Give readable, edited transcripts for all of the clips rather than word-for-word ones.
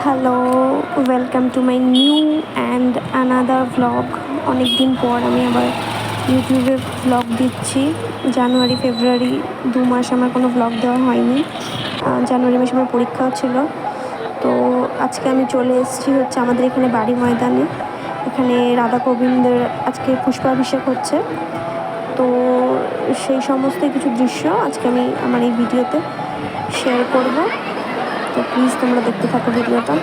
Hello, welcome to my new and another vlog. অনেক দিন পর আমি আবার ইউটিউবে ভ্লগ দিচ্ছি। জানুয়ারি ফেব্রুয়ারি 2 মাস আমার কোনো ভ্লগ দেওয়া হয়নি। জানুয়ারি মাসে আমার পরীক্ষাও ছিল। তো আজকে আমি চলে এসেছি হচ্ছে আমাদের এখানে বাড়ি ময়দানে। এখানে রাধা গোবিন্দের আজকে পুষ্পাভিষেক হচ্ছে। তো সেই সমস্ত কিছু দৃশ্য আজকে আমি আমার এই ভিডিওতে শেয়ার করব। তো প্লিজ তোমরা দেখতে থাকো ভিডিওটা।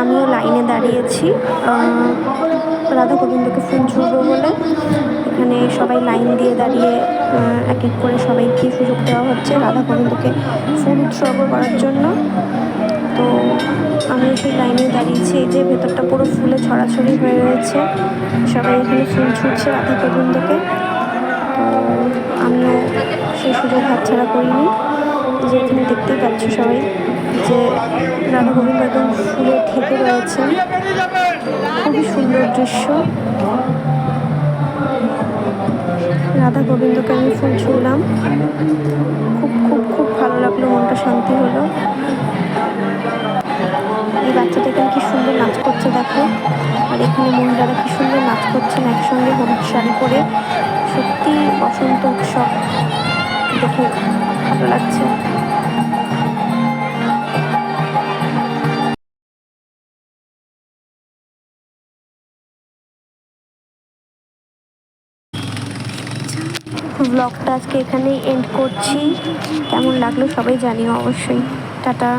আমিও লাইনে দাঁড়িয়েছি রাধা গোবিন্দকে ফুল ছুঁড়ব বলে। এখানে সবাই লাইন দিয়ে দাঁড়িয়ে এক এক করে সবাইকে সুযোগ দেওয়া হচ্ছে রাধা গোবিন্দকে ফুল উৎসর্গ করার জন্য। তো আমি সেই লাইনে দাঁড়িয়েছি। এই যে ভেতরটা পুরো ফুলে ছড়াছড়ি হয়ে রয়েছে, সবাই এখানে ফুল ছুঁড়ছে রাধা গোবিন্দকে। তো আমিও সেই সুযোগ হাতছাড়া করিনি। যে এখানে দেখতেই পাচ্ছ সবাই যে রাধা গোবিন্দ একদম ফুলে ঢেকে রয়েছে, খুবই সুন্দর দৃশ্য। রাধা গোবিন্দকে আমি ফুল ছুঁড়লাম, খুব খুব খুব ভালো লাগলো, মনটা শান্তি হলো। এই বাচ্চাটা এখানে কি সুন্দর নাচ করছে দেখো। আর এখানে মহিলারা কি সুন্দর নাচ করছেন একসঙ্গে হলুদ শাড়ি পরে। সত্যি বসন্ত উৎসব দেখে ভালো লাগছে। ব্লগটা আজকে এখানেই এন্ড করছি। কেমন লাগলো সবাই জানিও অবশ্যই। টাটা।